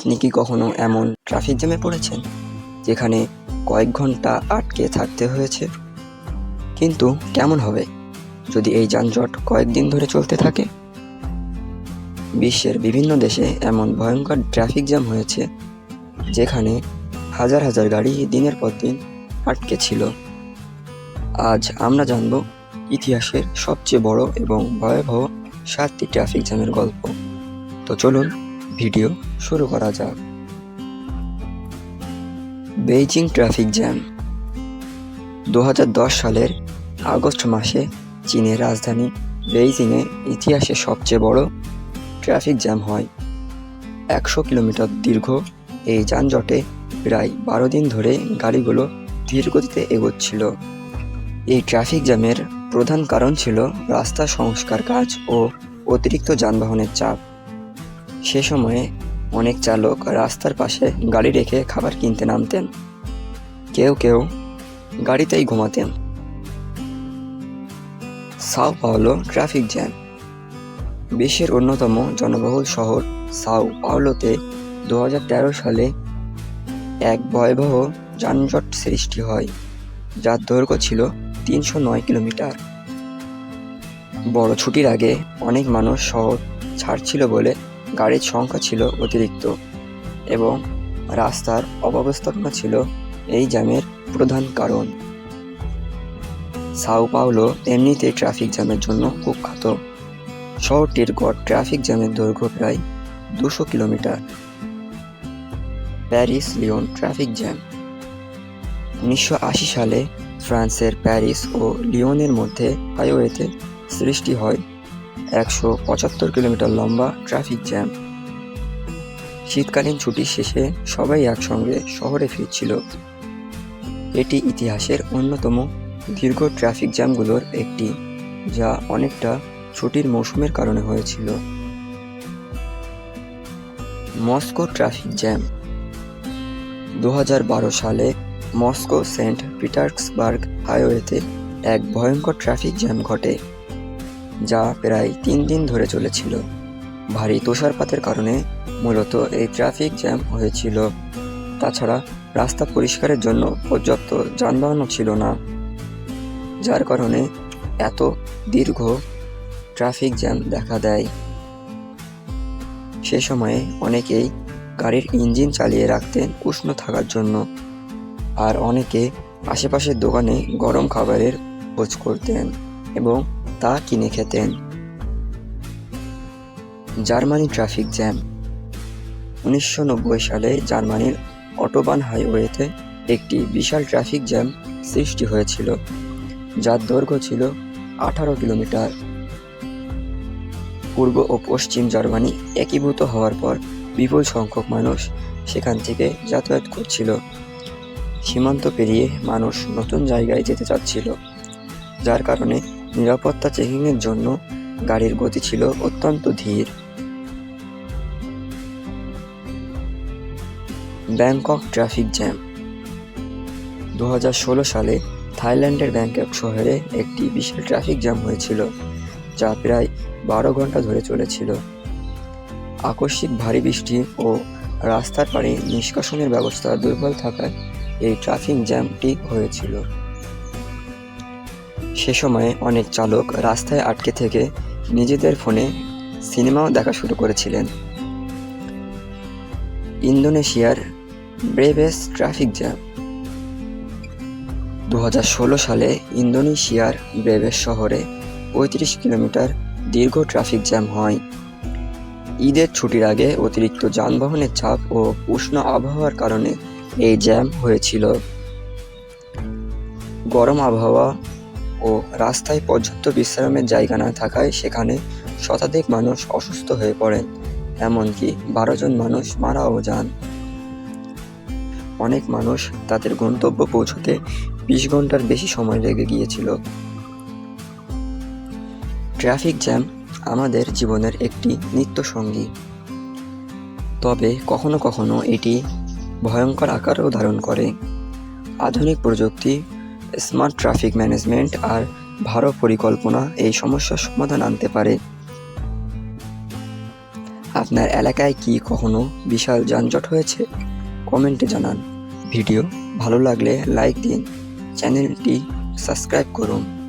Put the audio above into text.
আপনি কি কখনো এমন ট্রাফিক জ্যামে পড়েছেন যেখানে কয়েক ঘন্টা আটকে থাকতে হয়েছে? কিন্তু কেমন হবে যদি এই যানজট কয়েকদিন ধরে চলতে থাকে? বিশ্বের বিভিন্ন দেশে এমন ভয়ঙ্কর ট্রাফিক জ্যাম হয়েছে যেখানে হাজার হাজার গাড়ি দিনের পর দিন আটকে ছিল। আজ আমরা জানব ইতিহাসের সবচেয়ে বড় এবং ভয়াবহ 7টি ট্রাফিক জ্যামের গল্প। তো চলুন ভিডিও শুরু করা যাক। Beijing traffic jam. 2010 সালের আগস্ট মাসে চীনের রাজধানী বেইজিংয়ে ইতিহাসে সবচেয়ে বড় ট্রাফিক জ্যাম হয়। 100 কিলোমিটার দীর্ঘ এই যানজটে প্রায় 12 দিন ধরে গাড়িগুলো ধীর গতিতে এগোচ্ছিল। এই ট্রাফিক জ্যামের প্রধান কারণ ছিল রাস্তা সংস্কার কাজ ও অতিরিক্ত যানবাহনের চাপ। সে সময়ে অনেক চালক রাস্তার পাশে গাড়ি রেখে খাবার কিনতে নামতেন, কেউ কেউ গাড়িতেই ঘুমাতেন। Sao Paulo traffic jam. বিশ্বের অন্যতম জনবহুল শহর সাও পাওলোতে 2013 সালে এক ভয়াবহ যানজট সৃষ্টি হয়, যার দৈর্ঘ্য ছিল 309 কিলোমিটার। বড় ছুটির আগে অনেক মানুষ শহর ছাড়ছিল বলে গাড়ির সংখ্যা ছিল অতিরিক্ত এবং রাস্তার অব্যবস্থাপনা ছিল এই জ্যামের প্রধান কারণ। সাও পাওলো এমনিতেই ট্রাফিক জ্যামের জন্য কুখ্যাত। শহরটির গড় ট্রাফিক জ্যামের দৈর্ঘ্য প্রায় 200 kilometre. Paris Lyon traffic jam. 1980 সালে ফ্রান্সের প্যারিস ও লিওনের মধ্যে হাইওয়েতে সৃষ্টি হয় 175 কিলোমিটার লম্বা ট্রাফিক জ্যাম। শীতকালীন ছুটির শেষে সবাই একসঙ্গে শহরে ফিরছিল। এটি ইতিহাসের অন্যতম দীর্ঘ ট্রাফিক জ্যামগুলোর একটি, যা অনেকটা ছুটির মৌসুমের কারণে হয়েছিল। Moscow traffic jam. 2012 সালে মস্কো সেন্ট পিটার্সবার্গ হাইওয়েতে এক ভয়ঙ্কর ট্রাফিক জ্যাম ঘটে, যা প্রায় 3 দিন ধরে চলেছিল। ভারী তুষারপাতের কারণে মূলত এই ট্রাফিক জ্যাম হয়েছিল। তাছাড়া রাস্তা পরিষ্কারের জন্য পর্যাপ্ত যানবাহনও ছিল না, যার কারণে এত দীর্ঘ ট্রাফিক জ্যাম দেখা দেয়। সে সময়ে অনেকেই গাড়ির ইঞ্জিন চালিয়ে রাখতেন উষ্ণ থাকার জন্য, আর অনেকে আশেপাশের দোকানে গরম খাবারের খোঁজ করতেন এবং তা কিনে খেতেন। Germany traffic jam. 1990 সালে জার্মানির অটোবান হাইওয়েতে একটি বিশাল ট্রাফিক জ্যাম সৃষ্টি হয়েছিল, যার দৈর্ঘ্য ছিল 18 কিলোমিটার। পূর্ব ও পশ্চিম জার্মানি একীভূত হওয়ার পর বিপুল সংখ্যক মানুষ সেখান থেকে যাতায়াত করছিল। সীমান্ত পেরিয়ে মানুষ নতুন জায়গায় যেতে চাচ্ছিল, যার কারণে নিরাপত্তা চেকিংয়ের জন্য গাড়ির গতি ছিল অত্যন্ত ধীর। Bangkok traffic jam. 2016 সালে থাইল্যান্ডের ব্যাংকক শহরে একটি বিশাল ট্রাফিক জ্যাম হয়েছিল, যা প্রায় 12 ঘন্টা ধরে চলেছিল। আকস্মিক ভারী বৃষ্টি ও রাস্তার পাড়ে নিষ্কাশনের ব্যবস্থা দুর্বল থাকায় এই ট্রাফিক জ্যামটি হয়েছিল। সে সময়ে অনেক চালক রাস্তায় আটকে থেকে নিজেদের ফোনে সিনেমাও দেখা শুরু করেছিলেন। ইন্দোনেশিয়ার ব্রেভেস ট্রাফিক জ্যাম। 2016 সালে ইন্দোনেশিয়ার ব্রেভেস শহরে 35 কিলোমিটার দীর্ঘ ট্রাফিক জ্যাম হয়। ঈদের ছুটির আগে অতিরিক্ত যানবাহনের চাপ ও উষ্ণ আবহাওয়ার কারণে এই জ্যাম হয়েছিল। গরম আবহাওয়া ও রাস্তায় পর্যাপ্ত বিশ্রামের জায়গা না থাকায় সেখানে শতাধিক মানুষ অসুস্থ হয়ে পড়েন, এমনকি 12 জন মানুষ মারাও যান। অনেক মানুষ তাদের গন্তব্য পৌঁছতে 20 ঘন্টার বেশি সময় লেগে গিয়েছিল। ট্রাফিক জ্যাম আমাদের জীবনের একটি নিত্যসঙ্গী, তবে কখনো কখনো এটি ভয়ঙ্কর আকারও ধারণ করে। আধুনিক প্রযুক্তি, স্মার্ট ট্রাফিক ম্যানেজমেন্ট আর ভালো পরিকল্পনা এই সমস্যার সমাধান আনতে পারে। আপনার এলাকায় কি কখনো বিশাল যানজট হয়েছে? কমেন্টে জানান। ভিডিও ভালো লাগলে লাইক দিন, চ্যানেলটি সাবস্ক্রাইব করুন।